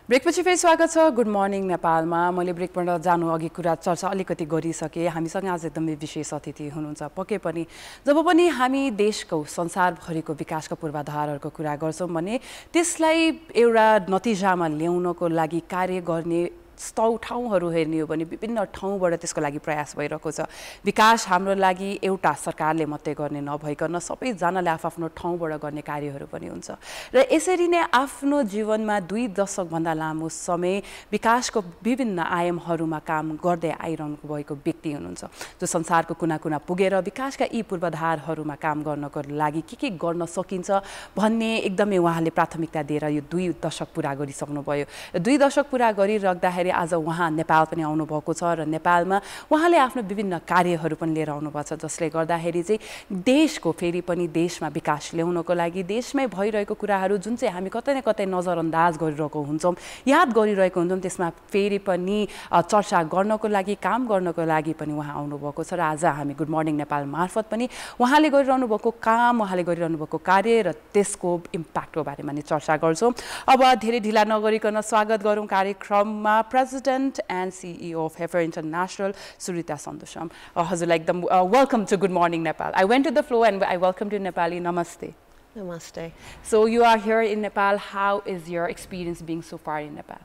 ब्रेकपछि फेरि स्वागत छ गुड मर्निङ नेपालमा। मैले ब्रेकबाट जानु अघि कुरा चर्चा अलिकति गरिसके। हामीसँग आज एकदमै विशेष अतिथि हुनुहुन्छ। पक्कै पनि जब पनि हामी देशको संसारभरिको विकासका पूर्वाधारहरूको कुरा गर्छौँ भने त्यसलाई एउटा नतिजामा ल्याउनको लागि कार्य गर्ने ठाउँहरू हेर्ने हो भने विभिन्न ठाउँबाट त्यसको लागि प्रयास भइरहेको छ। विकास हाम्रो लागि एउटा सरकारले मात्रै गर्ने नभइकन सबैजनाले आफ्नो ठाउँबाट गर्ने कार्यहरू पनि हुन्छ र यसरी नै आफ्नो जीवनमा 2 दशकभन्दा लामो समय विकासको विभिन्न आयामहरूमा काम गर्दै आइरहनु भएको व्यक्ति हुनुहुन्छ जो संसारको कुना कुना पुगेर विकासका यी पूर्वाधारहरूमा काम गर्नको लागि के गर्न सकिन्छ भन्ने एकदमै उहाँले प्राथमिकता दिएर यो 2 दशक पुरा गरिसक्नुभयो। 2 दशक पुरा गरिराख्दाखेरि आज उहाँ नेपाल पनि आउनु भएको छ र नेपालमा उहाँले आफ्नो विभिन्न कार्यहरू पनि लिएर आउनु भएको छ जसले गर्दाखेरि चाहिँ देशको फेरि पनि देशमा विकास ल्याउनको लागि देशमै भइरहेको कुराहरू जुन चाहिँ हामी कतै न कतै नजरअन्दाज गरिरहेको हुन्छौँ याद गरिरहेको हुन्छौँ त्यसमा फेरि पनि चर्चा गर्नको लागि काम गर्नको लागि पनि उहाँ आउनु भएको छ र आज हामी गुड मर्निङ नेपाल मार्फत पनि उहाँले गरिरहनु भएको काम उहाँले गरिरहनु भएको कार्य र त्यसको इम्प्याक्टको बारेमा नि चर्चा गर्छौँ। अब धेरै ढिला नगरिकन स्वागत गरौँ कार्यक्रममा President and CEO of Heifer International, Surita Sandosham. Hazurलाई एकदम welcome to Good Morning Nepal. I went to the floor and I welcomed you in Nepali. Namaste. Namaste. So you are here in Nepal. How is your experience being so far in Nepal?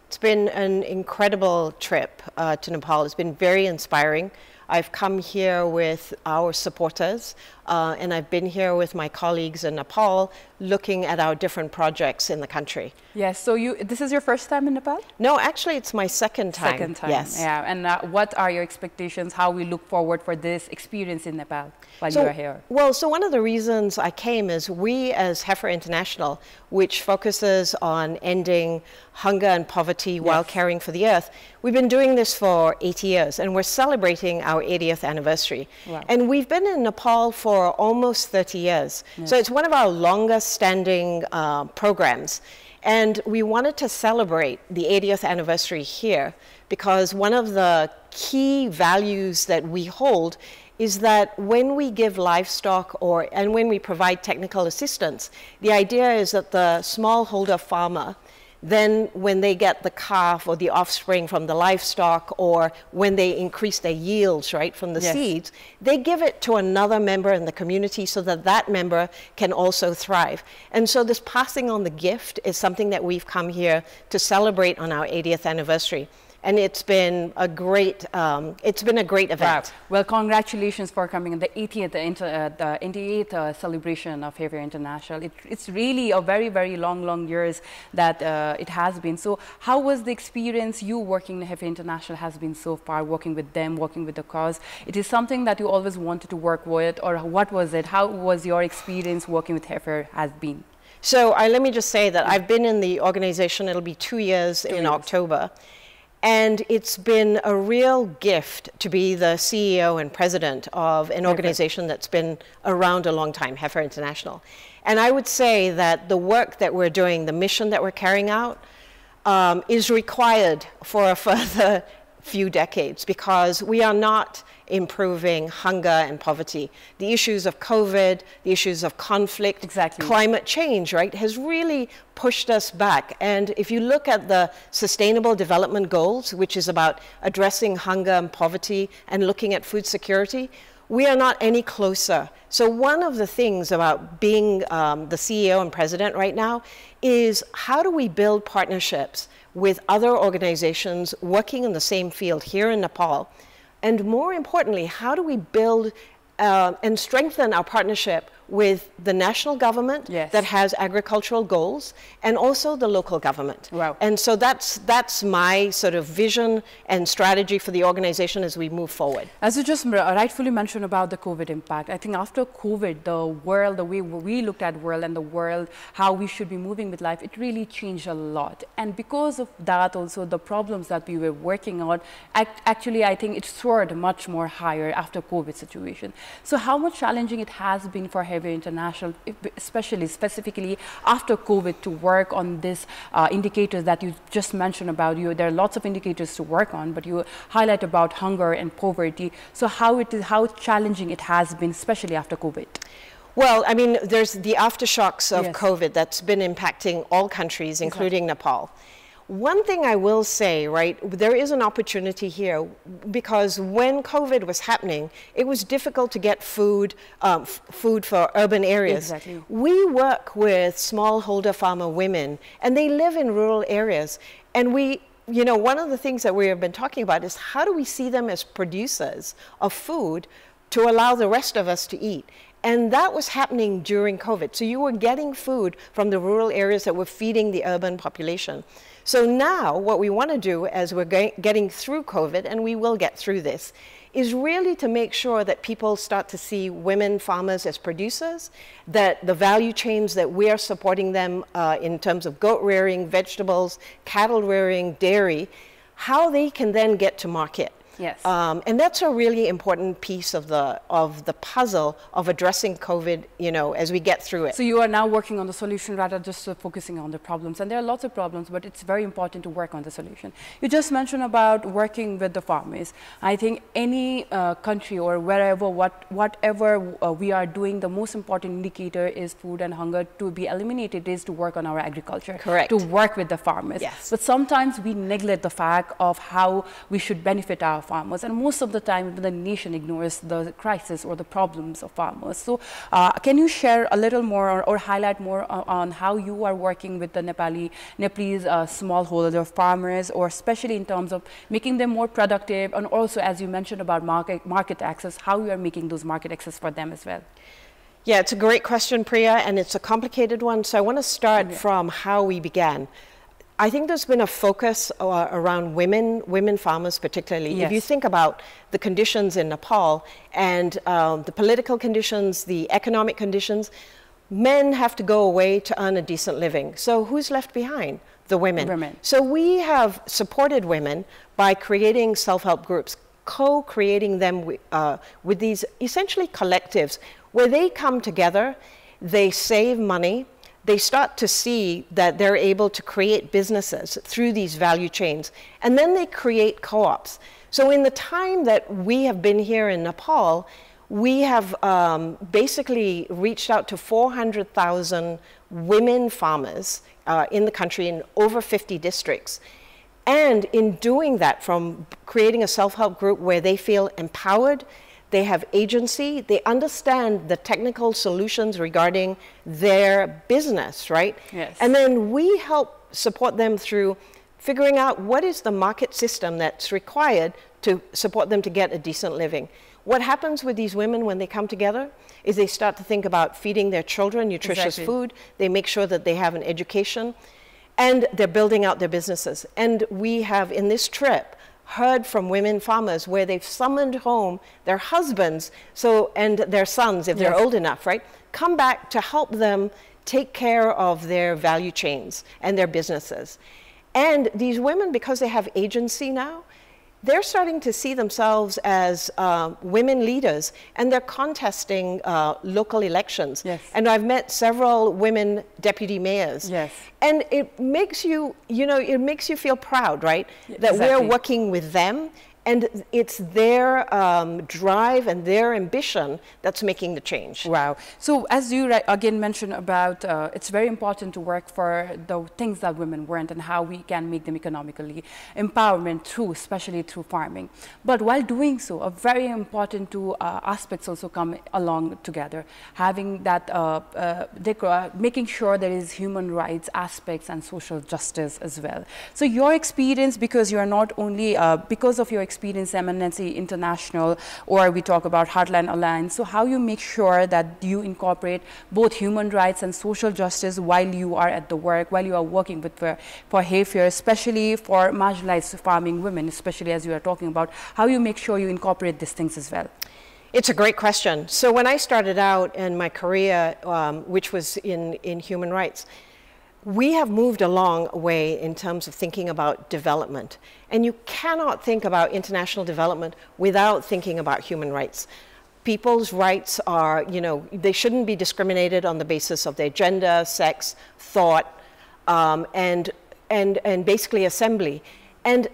It's been an incredible trip to Nepal. It's been very inspiring. I've come here with our supporters and I've been here with my colleagues in Nepal looking at our different projects in the country. Yes, so this is your first time in Nepal? No, actually it's my second time. Second time, yes. Yeah. And what are your expectations, how we look forward for this experience in Nepal while you are here? Well, so one of the reasons I came is we as Heifer International, which focuses on ending hunger and poverty while caring for the earth, we've been doing this for 80 years and we're celebrating our 80th anniversary. Wow. And we've been in Nepal for almost 30 years. Yes. So it's one of our longest standing programs. And we wanted to celebrate the 80th anniversary here because one of the key values that we hold is that when we give livestock and when we provide technical assistance, the idea is that the smallholder farmer, then when they get the calf or the offspring from the livestock or when they increase their yields, right, from the seeds, they give it to another member in the community so that that member can also thrive. And so this passing on the gift is something that we've come here to celebrate on our 80th anniversary. And it's been a great event. Wow. Well, congratulations for coming in the 88th celebration of Heifer International. It's really a very, very long years that it has been. So how was the experience you working in Heifer International has been so far, working with them, working with the cause? It is something that you always wanted to work with, or what was it? How was your experience working with Heifer has been? So let me just say that I've been in the organization, it'll be 2 years in October. And it's been a real gift to be the CEO and president of an organization that's been around a long time, Heifer International. And I would say that the work that we're doing, the mission that we're carrying out, is required for a further few decades because we are not improving hunger and poverty. The issues of COVID, the issues of conflict, climate change, right, has really pushed us back. And if you look at the Sustainable Development Goals, which is about addressing hunger and poverty and looking at food security, we are not any closer. So one of the things about being the CEO and president right now is how do we build partnerships with other organizations working in the same field here in Nepal? And more importantly, how do we build and strengthen our partnership with the national government that has agricultural goals and also the local government. Wow. And so that's my sort of vision and strategy for the organization as we move forward. As you just rightfully mentioned about the COVID impact, I think after COVID, the world, the way we looked at world and the world, how we should be moving with life, it really changed a lot. And because of that also, the problems that we were working on, actually I think it soared much more higher after COVID situation. So how much challenging it has been for Heifer International, specifically after COVID, to work on this indicators that you just mentioned about. There are lots of indicators to work on, but you highlight about hunger and poverty. So how challenging it has been, especially after COVID? Well, I mean, there's the aftershocks of COVID that's been impacting all countries, including Nepal. One thing I will say, right, there is an opportunity here because when COVID was happening, it was difficult to get food, food for urban areas. Exactly. We work with smallholder farmer women, and they live in rural areas. And we, you know, one of the things that we have been talking about is how do we see them as producers of food to allow the rest of us to eat? And that was happening during COVID. So you were getting food from the rural areas that were feeding the urban population. So now what we want to do as we're getting through COVID, and we will get through this, is really to make sure that people start to see women farmers as producers, that the value chains that we are supporting them in terms of goat rearing, vegetables, cattle rearing, dairy, how they can then get to market. Yes. And that's a really important piece of the puzzle of addressing COVID, you know, as we get through it. So you are now working on the solution rather just focusing on the problems. And there are lots of problems, but it's very important to work on the solution. You just mentioned about working with the farmers. I think any country or wherever, whatever we are doing, the most important indicator is food and hunger to be eliminated is to work on our agriculture. Correct. To work with the farmers. Yes. But sometimes we neglect the fact of how we should benefit our farmers, and most of the time the nation ignores the crisis or the problems of farmers. So can you share a little more or highlight more on how you are working with the Nepalese smallholder farmers, or especially in terms of making them more productive, and also, as you mentioned about market access, how you are making those market access for them as well? Yeah, it's a great question, Priya, and it's a complicated one. So I want to start from how we began. I think there's been a focus around women farmers particularly. Yes. If you think about the conditions in Nepal and the political conditions, the economic conditions, men have to go away to earn a decent living. So who's left behind? The women. So we have supported women by creating self-help groups, co-creating them with these essentially collectives where they come together, they save money, they start to see that they're able to create businesses through these value chains, and then they create co-ops. So in the time that we have been here in Nepal, we have basically reached out to 400,000 women farmers in the country in over 50 districts. And in doing that, from creating a self-help group where they feel empowered, they have agency, they understand the technical solutions regarding their business, right? Yes. And then we help support them through figuring out what is the market system that's required to support them to get a decent living. What happens with these women when they come together is they start to think about feeding their children nutritious food, they make sure that they have an education, and they're building out their businesses. And we have, in this trip, heard from women farmers where they've summoned home their husbands and their sons, if they're old enough, right? Come back to help them take care of their value chains and their businesses. And these women, because they have agency now, they're starting to see themselves as women leaders, and they're contesting local elections. Yes. And I've met several women deputy mayors. Yes. And it makes you, it makes you feel proud, right? That we're working with them, and it's their drive and their ambition that's making the change. Wow. So as you again mentioned about, it's very important to work for the things that women want and how we can make them economically empowerment through, especially through farming. But while doing so, a very important two aspects also come along together. Having that, making sure there is human rights aspects and social justice as well. So your experience, because you are not only, because of your experience, MNC International, or we talk about Heartland Alliance, so how you make sure that you incorporate both human rights and social justice while you are at the work, while you are working with for Hayfair, especially for marginalized farming women, especially as you are talking about, how you make sure you incorporate these things as well? It's a great question. So when I started out in my career, which was in human rights, we have moved a long way in terms of thinking about development. And you cannot think about international development without thinking about human rights. People's rights are, they shouldn't be discriminated on the basis of their gender, sex, thought, and basically assembly. And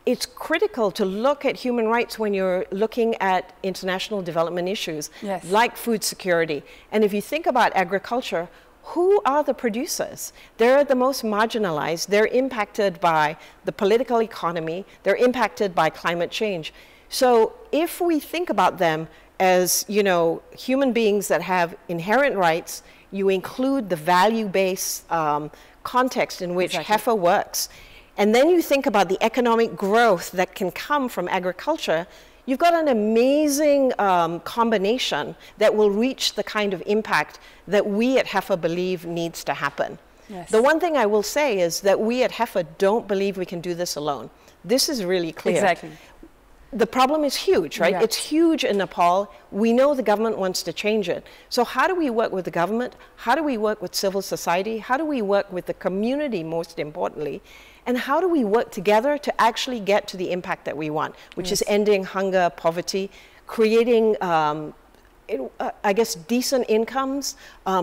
it's critical to look at human rights when you're looking at international development issues, like food security. And if you think about agriculture, who are the producers? They're the most marginalized. They're impacted by the political economy. They're impacted by climate change. So if we think about them as, you know, human beings that have inherent rights, you include the value-based context in which heifer works, and then you think about the economic growth that can come from agriculture, you've got an amazing combination that will reach the kind of impact that we at heifer believe needs to happen. Yes. The one thing I will say is that we at heifer don't believe we can do this alone. This is really clear. Exactly. The problem is huge, right? Yeah. It's huge in Nepal. We know the government wants to change it. So how do we work with the government? How do we work with civil society? How do we work with the community, most importantly? And how do we work together to actually get to the impact that we want, which is ending hunger, poverty, creating, I guess, decent incomes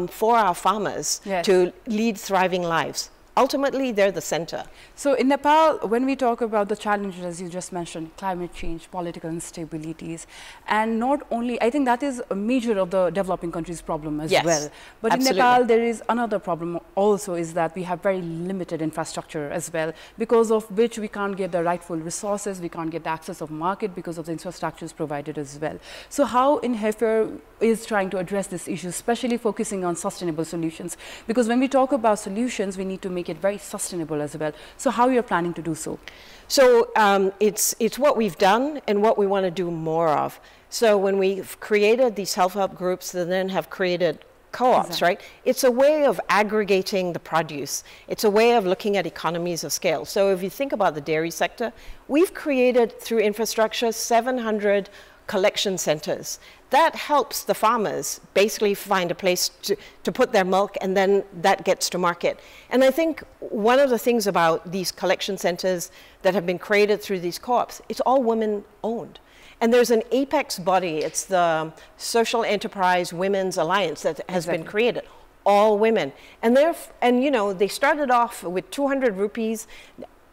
for our farmers to lead thriving lives. Ultimately, they're the center. So in Nepal, when we talk about the challenges, as you just mentioned, climate change, political instabilities, and not only, I think that is a major of the developing countries' problem as well. But in Nepal, there is another problem also, is that we have very limited infrastructure as well, because of which we can't get the rightful resources, we can't get the access of market because of the infrastructures provided as well. So how in heifer is trying to address this issue, especially focusing on sustainable solutions? Because when we talk about solutions, we need to make it very sustainable as well. So how you're planning to do so? So it's what we've done and what we want to do more of. So when we've created these self-help groups that then have created co-ops, right? It's a way of aggregating the produce. It's a way of looking at economies of scale. So if you think about the dairy sector, we've created through infrastructure 700 collection centers. That helps the farmers basically find a place to put their milk, and then that gets to market. And I think one of the things about these collection centers that have been created through these co-ops, it's all women owned. And there's an apex body, it's the Social Enterprise Women's Alliance that has been created, all women. And you know, they started off with 200 rupees,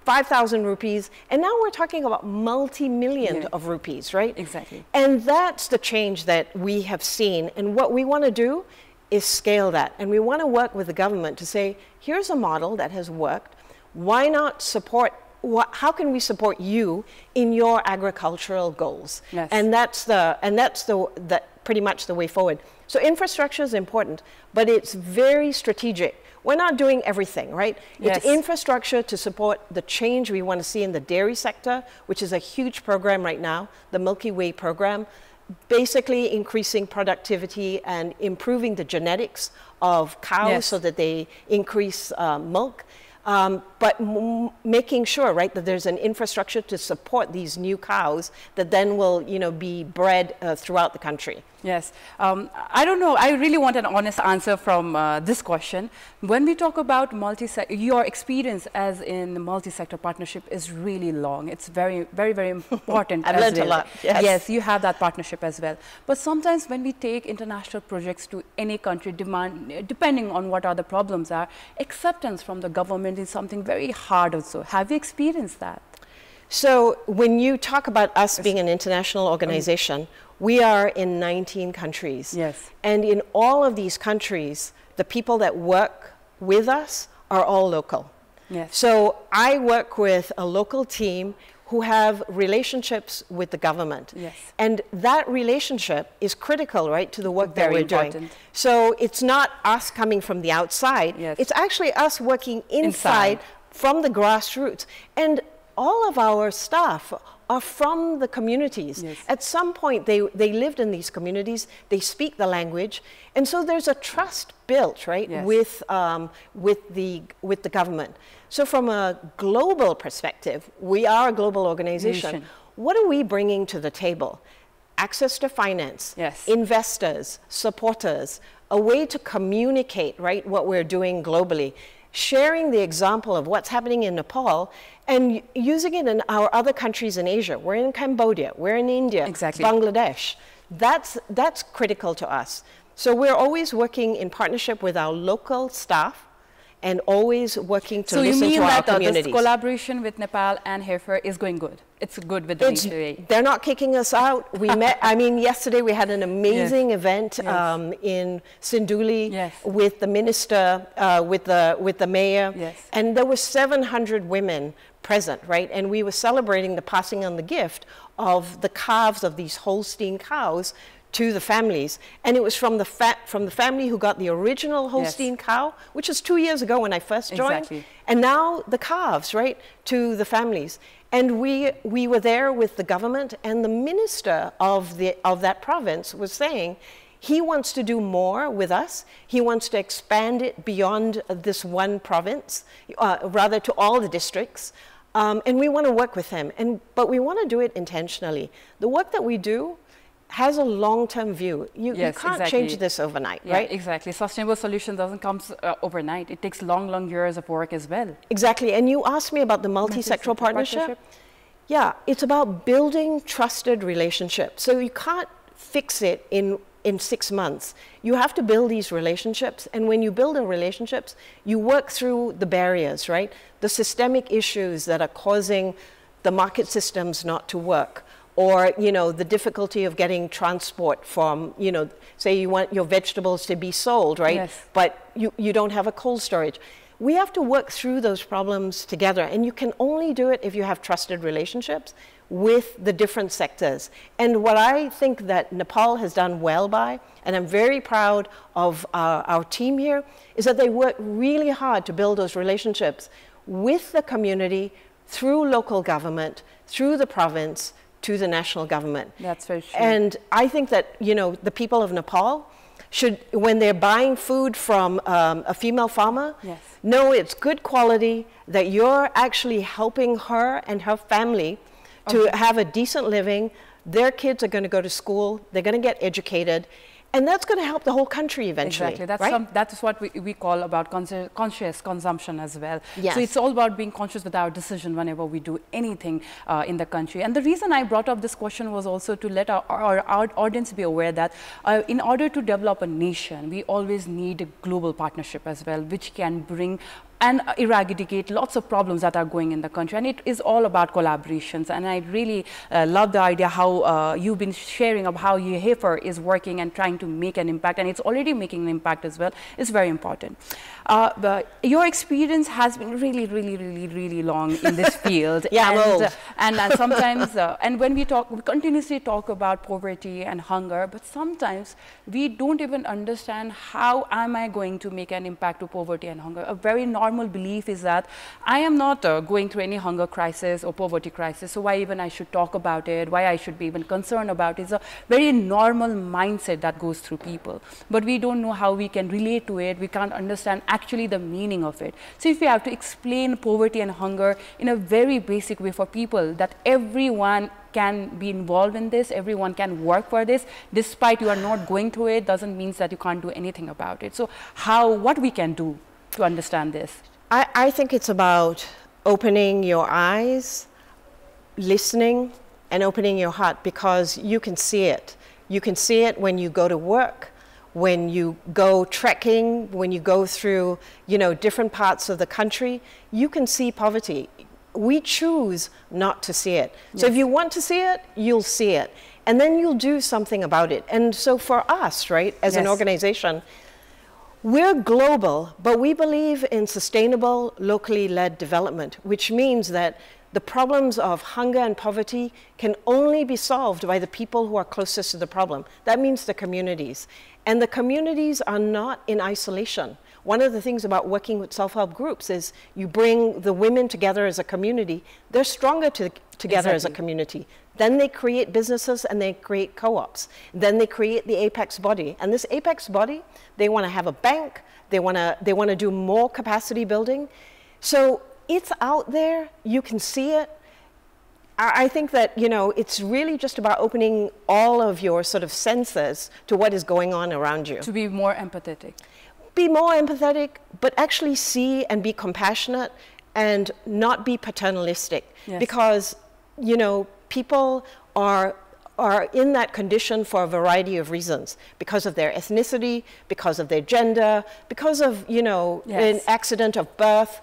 5,000 rupees, and now we're talking about multi-million of rupees, right? Exactly. And that's the change that we have seen. And what we want to do is scale that. And we want to work with the government to say, here's a model that has worked. Why not support, how can we support you in your agricultural goals? Yes. And that's pretty much the way forward. So infrastructure is important, but it's very strategic. We're not doing everything, right? Yes. It's infrastructure to support the change we want to see in the dairy sector, which is a huge program right now, the Milky Way program, basically increasing productivity and improving the genetics of cows so that they increase milk. But making sure, right, that there's an infrastructure to support these new cows that then will, you know, be bred throughout the country. Yes. I don't know. I really want an honest answer from this question. When we talk about your experience as in multi-sector partnership is really long. It's very, very, very important. I've learned a lot. Yes. Yes, you have that partnership as well. But sometimes when we take international projects to any country, depending on what other problems are, acceptance from the government is something very hard also. Have you experienced that? So when you talk about us being an international organization, we are in 19 countries. Yes. And in all of these countries, the people that work with us are all local. Yes. So I work with a local team who have relationships with the government. Yes. And that relationship is critical, right, to the work that we're doing. So it's not us coming from the outside. Yes. It's actually us working inside from the grassroots. And all of our staff are from the communities. Yes. At some point, they lived in these communities, they speak the language, and so there's a trust built, right, with the government. So from a global perspective, we are a global organization. What are we bringing to the table? Access to finance, investors, supporters, a way to communicate, right, what we're doing globally, sharing the example of what's happening in Nepal and using it in our other countries in Asia. We're in Cambodia, we're in India, Bangladesh. That's critical to us. So we're always working in partnership with our local staff and always working to so listen to our you mean that communities. this collaboration with Nepal and Heifer is going good? It's good with the DCA. They're not kicking us out. We met, I mean, yesterday we had an amazing event in Sinduli with the minister, with the mayor, and there were 700 women present, right? And we were celebrating the passing on the gift of the calves of these Holstein cows to the families, and it was from the family who got the original Holstein cow, which was 2 years ago when I first joined, and now the calves, right, to the families. And we were there with the government, and the minister of that province was saying he wants to do more with us. He wants to expand it beyond this one province, rather to all the districts. And we want to work with him, but we want to do it intentionally. The work that we do has a long-term view. You can't change this overnight, right? Exactly. Sustainable solution doesn't come overnight. It takes long years of work as well. Exactly. And you asked me about the multi-sectoral partnership. Yeah, it's about building trusted relationships. So you can't fix it in 6 months. You have to build these relationships, and when you build the relationships, you work through the barriers, right? The systemic issues that are causing the market systems not to work, or, you know, the difficulty of getting transport from, you know, say you want your vegetables to be sold, right? But you don't have a cold storage. We have to work through those problems together, and you can only do it if you have trusted relationships with the different sectors. And what I think that Nepal has done well by, and I'm very proud of our team here, is that they work really hard to build those relationships with the community, through local government, through the province, to the national government. That's very true. And I think that, you know, the people of Nepal should, when they're buying food from a female farmer, know it's good quality, that you're actually helping her and her family to have a decent living. Their kids are going to go to school, they're going to get educated, and that's going to help the whole country eventually. Exactly. That's what we call about conscious consumption as well. So it's all about being conscious with our decision whenever we do anything in the country. And the reason I brought up this question was also to let our audience be aware that in order to develop a nation, we always need a global partnership as well, which can bring and eradicate lots of problems that are going in the country. And it is all about collaborations. And I really love the idea how you've been sharing of how Heifer is working and trying to make an impact, and it's already making an impact as well. It's very important. But your experience has been really long in this field. I'm old. And sometimes, and when we continuously talk about poverty and hunger, but sometimes we don't even understand how am I going to make an impact to poverty and hunger. A very normal belief is that I am not going through any hunger crisis or poverty crisis, so why even I should talk about it, why I should be even concerned about it. It's a very normal mindset that goes through people, but we don't know how we can relate to it. We can't understand actually the meaning of it. So if we have to explain poverty and hunger in a very basic way for people, that everyone can be involved in this, everyone can work for this, despite you are not going through it, doesn't mean that you can't do anything about it. So what we can do to understand this? I think it's about opening your eyes, listening, and opening your heart, because you can see it. You can see it when you go to work, when you go trekking, when you go through, you know, different parts of the country. You can see poverty. We choose not to see it. So if you want to see it, you'll see it. And then you'll do something about it. And so for us, right, as an organization, we're global, but we believe in sustainable, locally led development, which means that the problems of hunger and poverty can only be solved by the people who are closest to the problem. That means the communities. And the communities are not in isolation. One of the things about working with self-help groups is you bring the women together as a community. They're stronger together as a community. Then they create businesses and they create co-ops. Then they create the apex body. And this apex body, they want to have a bank. They want to do more capacity building. So it's out there. You can see it. I think that, you know, it's really just about opening all of your sort of senses to what is going on around you. To be more empathetic. Be more empathetic, but actually see and be compassionate and not be paternalistic. Because, you know, people are are in that condition for a variety of reasons, because of their ethnicity, because of their gender, because of, you know, an accident of birth.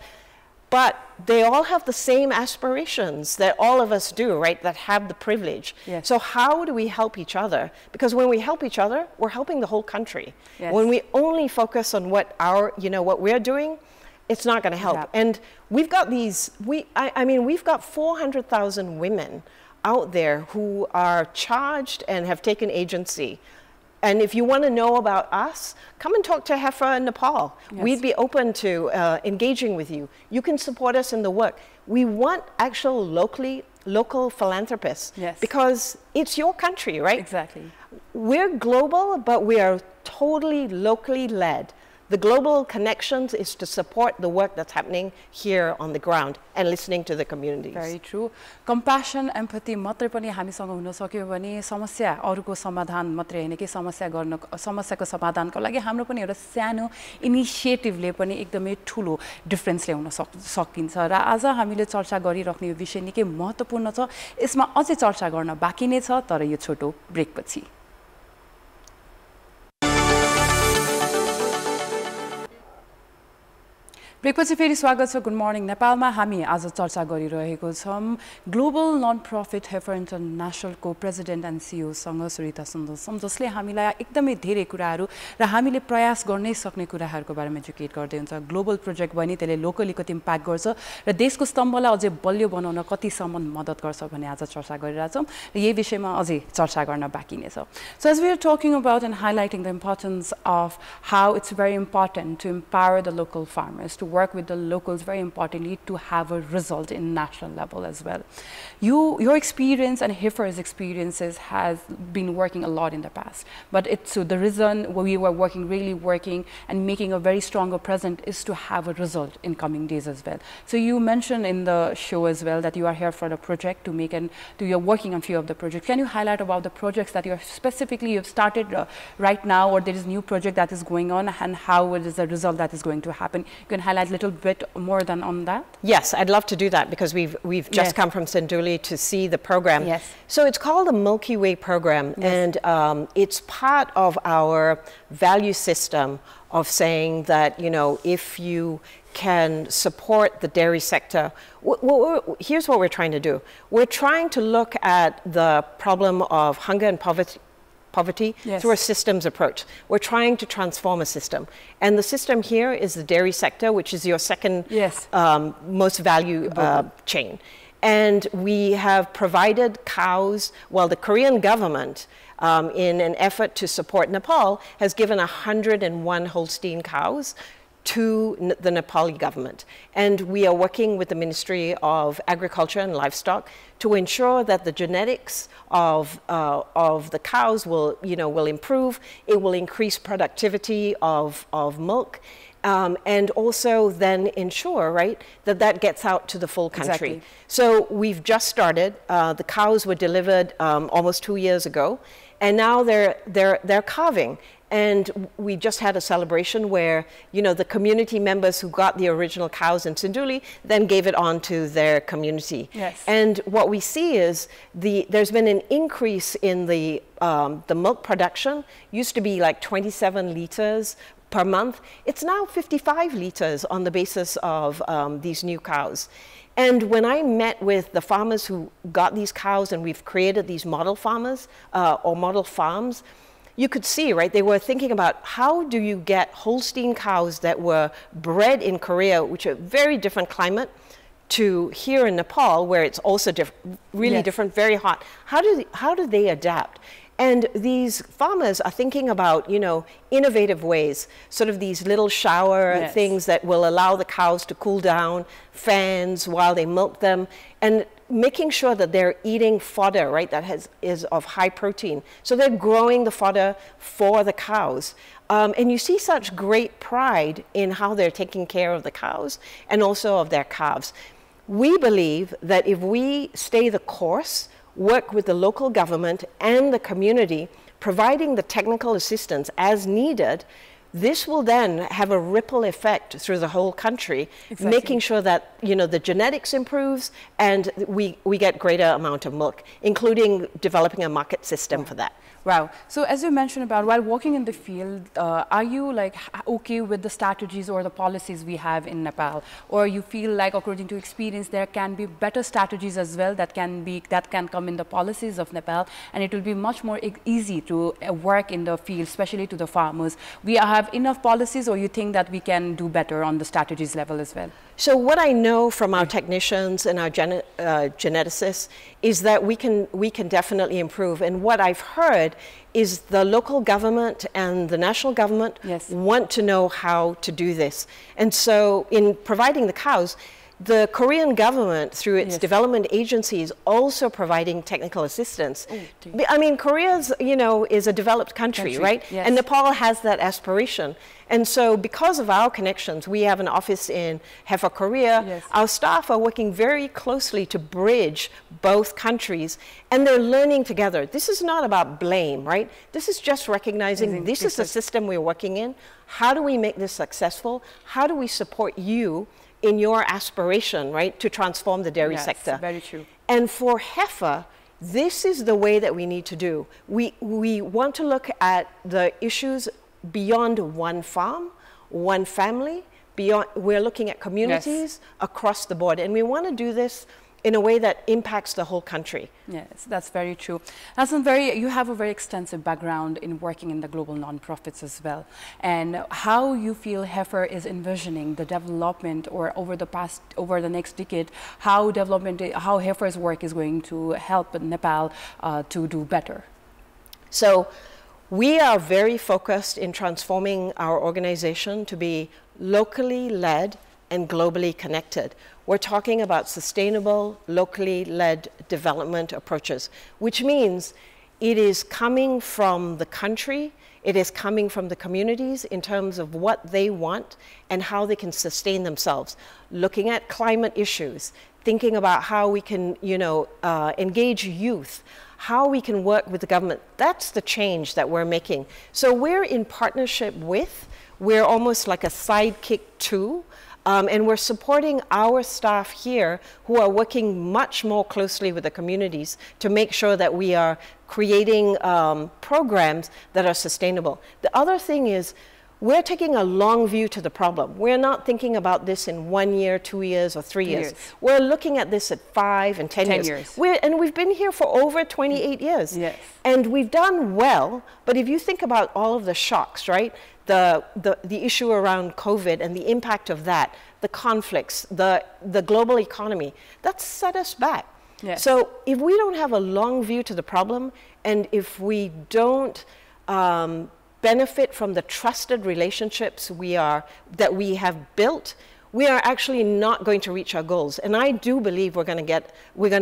But they all have the same aspirations that all of us do, right, that have the privilege. Yes. So how do we help each other? Because when we help each other, we're helping the whole country. Yes. When we only focus on what what we're doing, it's not going to help. And we've got these, I mean, we've got 400,000 women out there who are charged and have taken agency. And if you want to know about us, come and talk to Heifer in Nepal. Yes. We'd be open to engaging with you. You can support us in the work. We want actual local philanthropists. Yes. Because it's your country, right? Exactly. We're global, but we are totally locally led. The global connections is to support the work that's happening here on the ground and listening to the communities. Very true. Compassion, empathy मात्रै पनि हामीसँग हुन सक्यो भने समस्या अरूको समाधान मात्रै हैन कि समस्याको समाधानको लागि हाम्रो पनि एउटा सानो इनिशिएटिभले पनि एकदमै ठूलो डिफरेन्स ल्याउन सकिन्छ र आज हामीले चर्चा गरिराख्ने यो विषय निकै महत्त्वपूर्ण छ यसमा अझै चर्चा गर्न बाँकी नै छ तर यो छोटो ब्रेकपछि ब्रेकपछि फेरि स्वागत छ गुड मर्निङ नेपालमा हामी आज चर्चा गरिरहेको छौं ग्लोबल नन प्रफिट हेफर इन्टरनेशनलको प्रेसिडेन्ट एन्ड सिइओ सँग सुरिता सुन्दर जसले हामीलाई एकदमै धेरै कुराहरू र हामीले प्रयास गर्नै सक्ने कुराहरूको बारेमा एजुकेट गर्दै हुन्छ ग्लोबल प्रोजेक्ट भने त्यसले लोकली कति इम्प्याक्ट गर्छ र देशको स्तम्भलाई अझै बलियो बनाउन कतिसम्म मद्दत गर्छ भन्ने आज चर्चा गरिरहेछौं र यही विषयमा अझै चर्चा गर्न बाँकी नै छ so as we are talking about and highlighting the importance of how it's very important to empower the local farmers to work with the locals, very importantly, to have a result in national level as well. Your experience and Heifer's experiences has been working a lot in the past, but so the reason we were working and making a very stronger present is to have a result in coming days as well. So you mentioned in the show as well that you are here for the project you're working on few of the projects. Can you highlight about the projects that you've started right now, or there is new project that is going on and how it is the result that is going to happen? You can highlight a little bit more than on that? Yes, I'd love to do that because we've just come from Sinduli to see the program. Yes. So it's called the Milky Way program, and it's part of our value system of saying that, you know, if you can support the dairy sector, here's what we're trying to do. We're trying to look at the problem of hunger and poverty through a systems approach. We're trying to transform a system. And the system here is the dairy sector, which is your second most value chain. And we have provided cows, well, the Korean government, in an effort to support Nepal, has given 101 Holstein cows to the Nepali government. And we are working with the Ministry of Agriculture and Livestock to ensure that the genetics of the cows will improve. It will increase productivity of milk. And also then ensure, right, that gets out to the full country. Exactly. So we've just started. The cows were delivered almost 2 years ago, and now they're calving. And we just had a celebration where, you know, the community members who got the original cows in Sinduli then gave it on to their community. Yes. And what we see is there's been an increase in the milk production. Used to be like 27 liters per month. It's now 55 liters on the basis of these new cows. And when I met with the farmers who got these cows, and we've created these model farmers or model farms, you could see, right, they were thinking about how do you get Holstein cows that were bred in Korea, which are a very different climate, to here in Nepal, where it's also really different, very hot. How do they adapt? And these farmers are thinking about, you know, innovative ways, sort of these little shower things that will allow the cows to cool down, fans while they milk them, and making sure that they're eating fodder, right, that is of high protein. So they're growing the fodder for the cows. And you see such great pride in how they're taking care of the cows and also of their calves. We believe that if we stay the course, work with the local government and the community, providing the technical assistance as needed, this will then have a ripple effect through the whole country, Exactly. making sure that, you know, the genetics improves and we get greater amount of milk, including developing a market system for that. Wow. So as you mentioned about while working in the field, are you like okay with the strategies or the policies we have in Nepal, or you feel like according to experience there can be better strategies as well that can come in the policies of Nepal, and it will be much more easy to work in the field, especially to the farmers? We have enough policies, or you think that we can do better on the strategies level as well? So what I know from our technicians and our geneticists is that we can definitely improve. And what I've heard is the local government and the national government want to know how to do this. And so in providing the cows, the Korean government, through its development agency, is also providing technical assistance. I mean, Korea's, you know, is a developed country, right? Yes. And Nepal has that aspiration. And so because of our connections, we have an office in Heifer, Korea. Yes. Our staff are working very closely to bridge both countries, and they're learning together. This is not about blame, right? This is just recognizing this is the system we're working in. How do we make this successful? How do we support you in your aspiration, right, to transform the dairy sector? Very true. And for heifer, this is the way that we need to do. We want to look at the issues beyond one farm, one family. We're looking at communities across the board, and we want to do this in a way that impacts the whole country. Yes, that's very true. You have a very extensive background in working in the global nonprofits as well. And how you feel Heifer is envisioning the development, or over the next decade, how Heifer's work is going to help Nepal to do better? So we are very focused in transforming our organization to be locally led and globally connected. We're talking about sustainable, locally led development approaches, which means it is coming from the country, it is coming from the communities in terms of what they want and how they can sustain themselves. Looking at climate issues, thinking about how we can, you know, engage youth, how we can work with the government. That's the change that we're making. So we're in partnership with, we're almost like a sidekick to, and we're supporting our staff here who are working much more closely with the communities to make sure that we are creating programs that are sustainable. The other thing is we're taking a long view to the problem. We're not thinking about this in 1 year, 2 years, or 3 years. We're looking at this at 5 and 10 years. And we've been here for over 28 years. Yes. And we've done well, but if you think about all of the shocks, right? The issue around COVID and the impact of that, the conflicts, the global economy, that's set us back. Yes. So if we don't have a long view to the problem, and if we don't benefit from the trusted relationships that we have built, we are actually not going to reach our goals. And I do believe we're going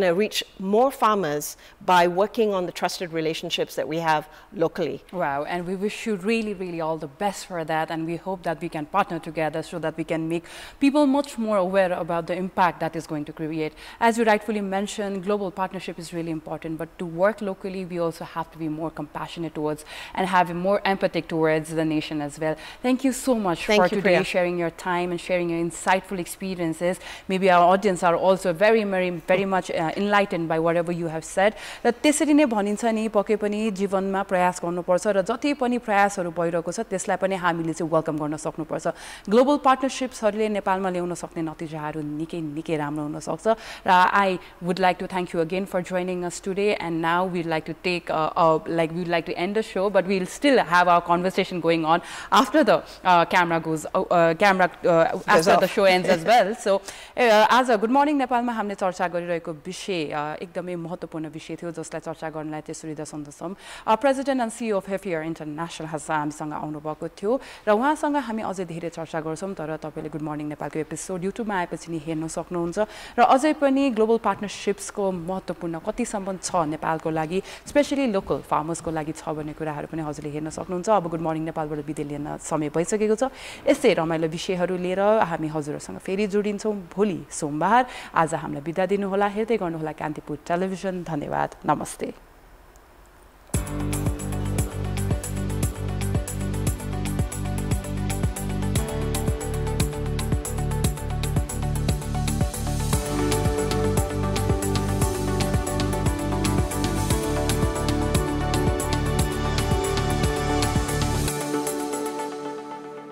to reach more farmers by working on the trusted relationships that we have locally. Wow, and we wish you really, really all the best for that, and we hope that we can partner together so that we can make people much more aware about the impact that is going to create. As you rightfully mentioned, global partnership is really important, but to work locally, we also have to be more compassionate towards and have more empathetic towards the nation as well. Thank you so much for today, Priya. sharing your time and sharing your insightful experiences. Maybe our audience are also very much enlightened by whatever you have said. र त्यसरी नै भनिन्छ नि पक्कै पनि जीवनमा प्रयास गर्नुपर्छ र जति पनि प्रयासहरू भइरहेको छ त्यसलाई पनि हामीले चाहिँ वेलकम गर्न सक्नुपर्छ. ग्लोबल पार्टनरशिप्सहरूले नेपालमा ल्याउन सक्ने नतिजाहरू निकै राम्रो हुन सक्छ. र I would like to thank you again for joining us today, and now we'd like to we'd like to end the show, but we'll still have our conversation going on after the camera goes after the show ends as well. So as a Good Morning नेपालमा हामीले चर्चा गरिरहेको विषय एकदमै महत्त्वपूर्ण विषय थियो जसलाई चर्चा गर्नलाई त्यसरी दशम president and CEO of Heifer International हामीसँग आउनुभएको थियो र उहाँसँग हामी अझै धेरै चर्चा गर्छौँ. तर तपाईँले गुड मर्निङ नेपालको एपिसोड युट्युबमा आएपछि नि हेर्न सक्नुहुन्छ र अझै पनि ग्लोबल पार्टनरशिप्सको महत्त्वपूर्ण कतिसम्म छ नेपालको लागि, स्पेशली लोकल फार्मर्सको लागि छ भन्ने कुराहरू पनि हजुरले हेर्न सक्नुहुन्छ. अब गुड मर्निङ नेपालबाट बिदा लिन समय भइसकेको छ. यस्तै रमाइलो विषयहरू लिएर हामी हजुरसँग फेरि जोडिन्छौँ भोलि सोमबार. आज हामीलाई बिदा दिनुहोला. हेर्दै गर्नुहोला कान्तिपुर टेलिभिजन. धन्यवाद. नमस्ते.